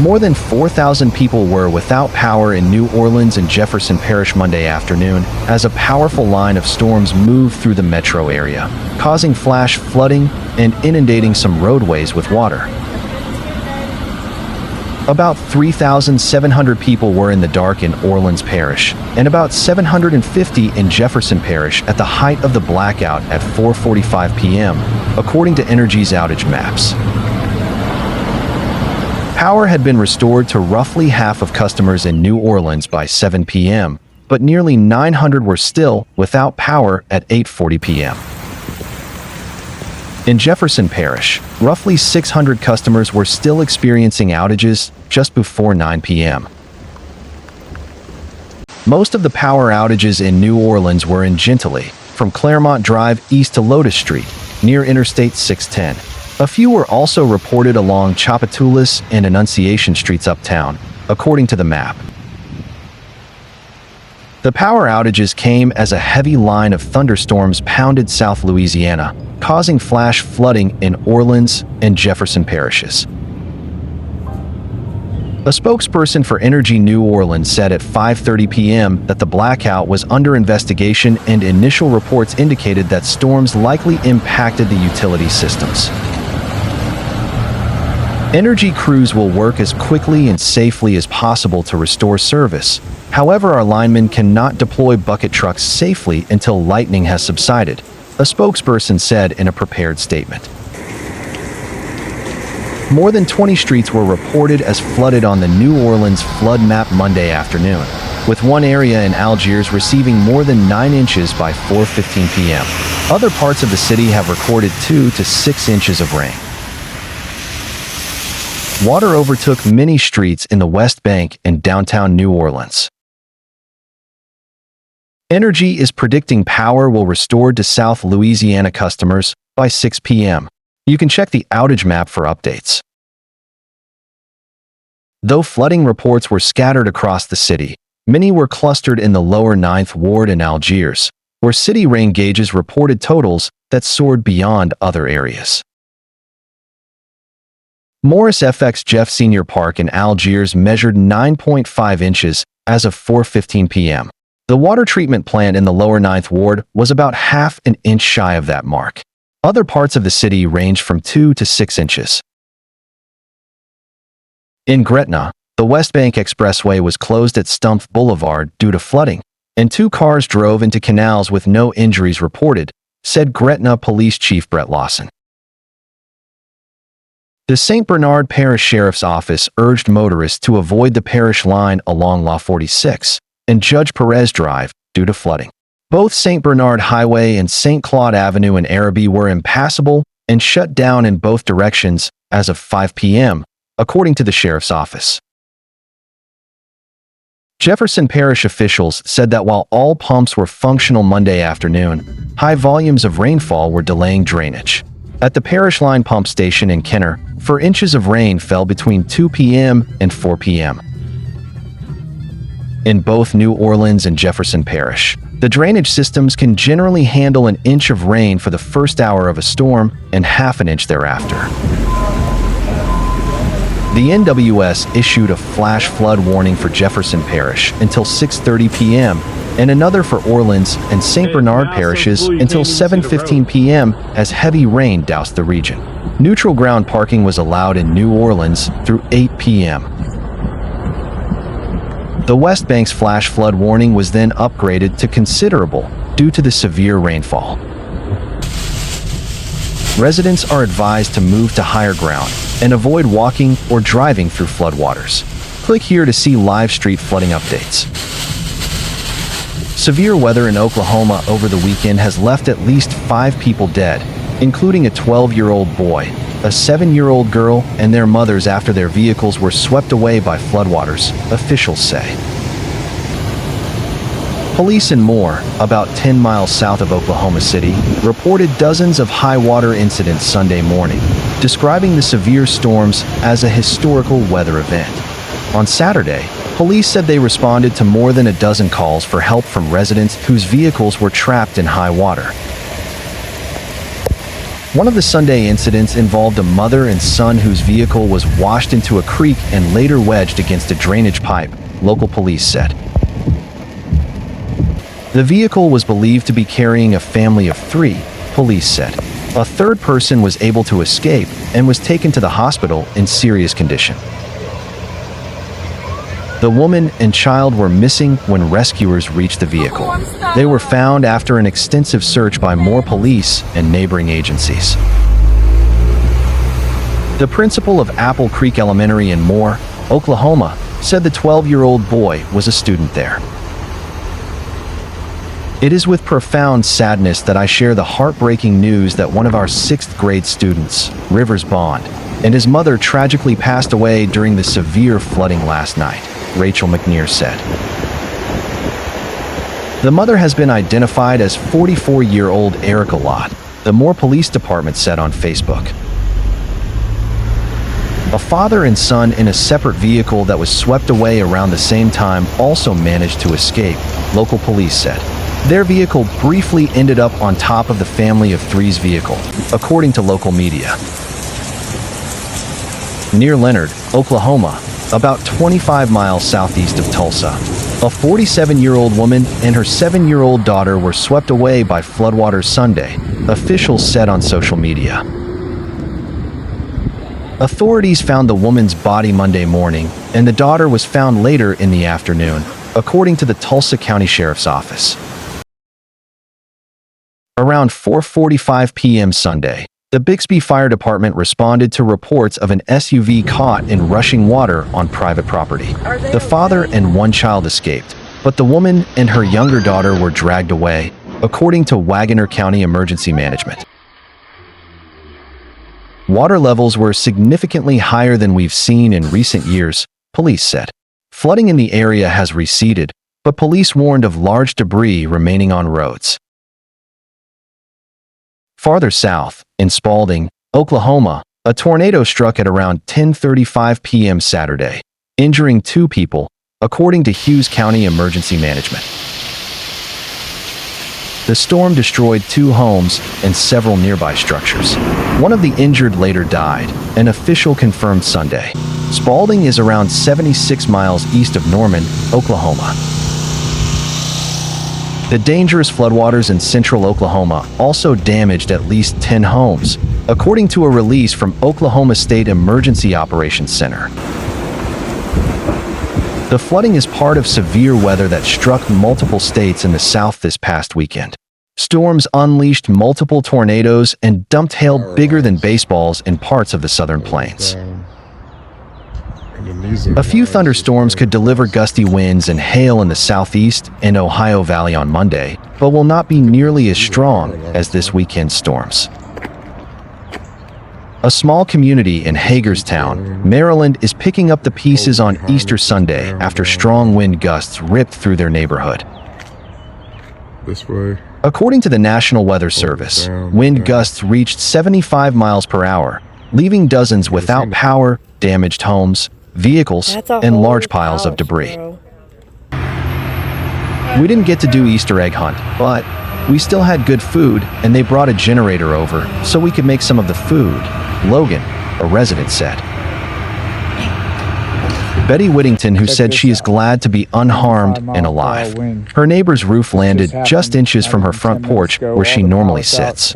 More than 4,000 people were without power in New Orleans and Jefferson Parish Monday afternoon as a powerful line of storms moved through the metro area, causing flash flooding and inundating some roadways with water. About 3,700 people were in the dark in Orleans Parish, and about 750 in Jefferson Parish at the height of the blackout at 4:45 p.m., according to Entergy's outage maps. Power had been restored to roughly half of customers in New Orleans by 7 p.m., but nearly 900 were still without power at 8:40 p.m. In Jefferson Parish, roughly 600 customers were still experiencing outages just before 9 p.m. Most of the power outages in New Orleans were in Gentilly, from Clermont Drive east to Lotus Street, near Interstate 610. A few were also reported along Tchoupitoulas and Annunciation streets uptown, according to the map. The power outages came as a heavy line of thunderstorms pounded South Louisiana, causing flash flooding in Orleans and Jefferson parishes. A spokesperson for Entergy New Orleans said at 5:30 p.m. that the blackout was under investigation and initial reports indicated that storms likely impacted the utility systems. Entergy crews will work as quickly and safely as possible to restore service. However, our linemen cannot deploy bucket trucks safely until lightning has subsided, a spokesperson said in a prepared statement. More than 20 streets were reported as flooded on the New Orleans flood map Monday afternoon, with one area in Algiers receiving more than 9 inches by 4:15 p.m. Other parts of the city have recorded 2 to 6 inches of rain. Water overtook many streets in the West Bank and downtown New Orleans. Entergy is predicting power will restore to South Louisiana customers by 6 p.m. You can check the outage map for updates. Though flooding reports were scattered across the city, many were clustered in the lower 9th Ward in Algiers, where city rain gauges reported totals that soared beyond other areas. Morris FX Jeff Senior Park in Algiers measured 9.5 inches as of 4:15 p.m. The water treatment plant in the lower 9th Ward was about half an inch shy of that mark. Other parts of the city ranged from 2 to 6 inches. In Gretna, the West Bank Expressway was closed at Stumpf Boulevard due to flooding, and 2 cars drove into canals with no injuries reported, said Gretna Police Chief Brett Lawson. The St. Bernard Parish Sheriff's Office urged motorists to avoid the parish line along La 46 and Judge Perez Drive due to flooding. Both St. Bernard Highway and St. Claude Avenue in Araby were impassable and shut down in both directions as of 5 p.m., according to the Sheriff's Office. Jefferson Parish officials said that while all pumps were functional Monday afternoon, high volumes of rainfall were delaying drainage. At the Parish Line pump station in Kenner, 4 inches of rain fell between 2 p.m. and 4 p.m. In both New Orleans and Jefferson Parish, the drainage systems can generally handle an inch of rain for the first hour of a storm and half an inch thereafter. The NWS issued a flash flood warning for Jefferson Parish until 6:30 p.m. and another for Orleans and St. Bernard parishes until 7:15 p.m. as heavy rain doused the region. Neutral ground parking was allowed in New Orleans through 8 p.m. The West Bank's flash flood warning was then upgraded to considerable due to the severe rainfall. Residents are advised to move to higher ground and avoid walking or driving through floodwaters. Click here to see live street flooding updates. Severe weather in Oklahoma over the weekend has left at least 5 people dead, including a 12-year-old boy, a 7-year-old girl, and their mothers after their vehicles were swept away by floodwaters, officials say. Police in Moore, about 10 miles south of Oklahoma City, reported dozens of high-water incidents Sunday morning, describing the severe storms as a historical weather event. On Saturday, police said they responded to more than a dozen calls for help from residents whose vehicles were trapped in high water. One of the Sunday incidents involved a mother and son whose vehicle was washed into a creek and later wedged against a drainage pipe, local police said. The vehicle was believed to be carrying a family of 3, police said. A third person was able to escape and was taken to the hospital in serious condition. The woman and child were missing when rescuers reached the vehicle. They were found after an extensive search by more police and neighboring agencies. The principal of Apple Creek Elementary in Moore, Oklahoma, said the 12-year-old boy was a student there. It is with profound sadness that I share the heartbreaking news that one of our 6th grade students, Rivers Bond, and his mother tragically passed away during the severe flooding last night, Rachel McNear said. The mother has been identified as 44-year-old Erica Lott, the Moore Police Department said on Facebook. A father and son in a separate vehicle that was swept away around the same time also managed to escape, local police said. Their vehicle briefly ended up on top of the family of 3's vehicle, according to local media. Near Leonard, Oklahoma, about 25 miles southeast of Tulsa, a 47-year-old woman and her 7-year-old daughter were swept away by floodwaters Sunday, officials said on social media. Authorities found the woman's body Monday morning, and the daughter was found later in the afternoon, according to the Tulsa County Sheriff's Office. Around 4:45 p.m. Sunday, the Bixby Fire Department responded to reports of an SUV caught in rushing water on private property. The father and 1 child escaped, but the woman and her younger daughter were dragged away, according to Wagoner County Emergency Management. Water levels were significantly higher than we've seen in recent years, police said. Flooding in the area has receded, but police warned of large debris remaining on roads. Farther south, in Spalding, Oklahoma, a tornado struck at around 10:35 p.m. Saturday, injuring 2 people, according to Hughes County Emergency Management. The storm destroyed 2 homes and several nearby structures. One of the injured later died, an official confirmed Sunday. Spalding is around 76 miles east of Norman, Oklahoma. The dangerous floodwaters in central Oklahoma also damaged at least 10 homes, according to a release from Oklahoma State Emergency Operations Center. The flooding is part of severe weather that struck multiple states in the south this past weekend. Storms unleashed multiple tornadoes and dumped hail bigger than baseballs in parts of the southern plains. A few thunderstorms could deliver gusty winds and hail in the southeast and Ohio Valley on Monday, but will not be nearly as strong as this weekend's storms. A small community in Hagerstown, Maryland, is picking up the pieces on Easter Sunday after strong wind gusts ripped through their neighborhood. This way. According to the National Weather Service, wind gusts reached 75 miles per hour, leaving dozens without power, damaged homes, vehicles, and large piles of debris. We didn't get to do Easter egg hunt, but we still had good food, and they brought a generator over so we could make some of the food, Logan, a resident, said. Betty Whittington, who said she is glad to be unharmed and alive. Her neighbor's roof landed just inches from her front porch where she normally sits.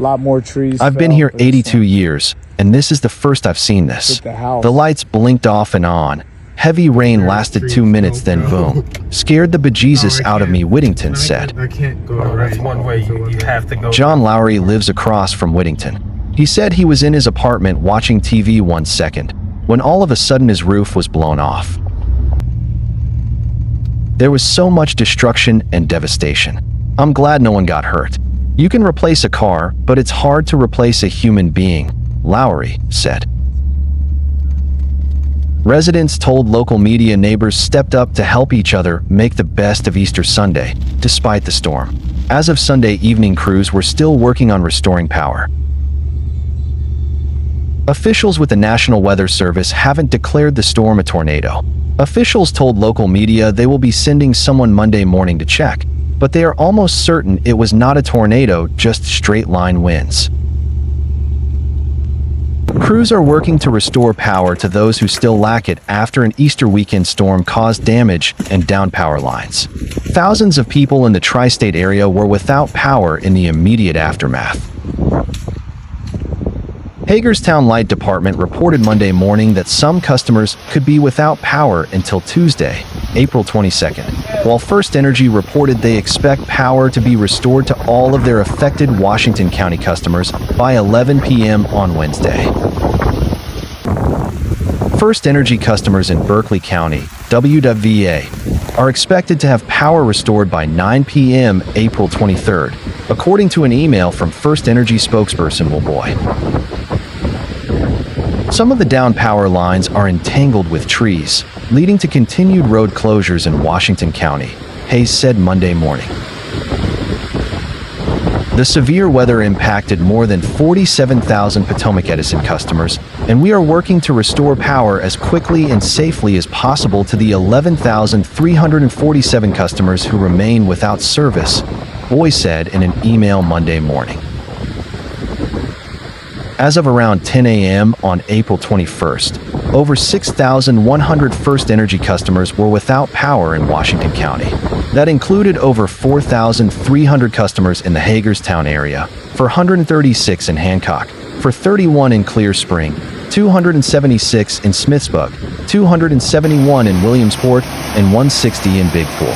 I've been here 82 years, and this is the first I've seen this. The lights blinked off and on. Heavy rain lasted 2 minutes, then boom. Scared the bejesus out of me, Whittington said. That's one way you have to go. John Lowry lives across from Whittington. He said he was in his apartment watching TV one second, when all of a sudden his roof was blown off. There was so much destruction and devastation. I'm glad no one got hurt. You can replace a car, but it's hard to replace a human being, Lowry said. Residents told local media neighbors stepped up to help each other make the best of Easter Sunday, despite the storm. As of Sunday evening, crews were still working on restoring power. Officials with the National Weather Service haven't declared the storm a tornado. Officials told local media they will be sending someone Monday morning to check, but they are almost certain it was not a tornado, just straight-line winds. Crews are working to restore power to those who still lack it after an Easter weekend storm caused damage and downed power lines. Thousands of people in the tri-state area were without power in the immediate aftermath. Hagerstown Light Department reported Monday morning that some customers could be without power until Tuesday, April 22nd, while First Energy reported they expect power to be restored to all of their affected Washington County customers by 11 p.m. on Wednesday. First Energy customers in Berkeley County, WWVA, are expected to have power restored by 9 p.m. April 23rd, according to an email from First Energy spokesperson Will Boy. Some of the downed power lines are entangled with trees, leading to continued road closures in Washington County, Hayes said Monday morning. The severe weather impacted more than 47,000 Potomac Edison customers, and we are working to restore power as quickly and safely as possible to the 11,347 customers who remain without service, Boy said in an email Monday morning. As of around 10 a.m. on April 21st, over 6,100 First Energy customers were without power in Washington County. That included over 4,300 customers in the Hagerstown area, for 136 in Hancock, for 31 in Clear Spring, 276 in Smithsburg, 271 in Williamsport, and 160 in Big Pool.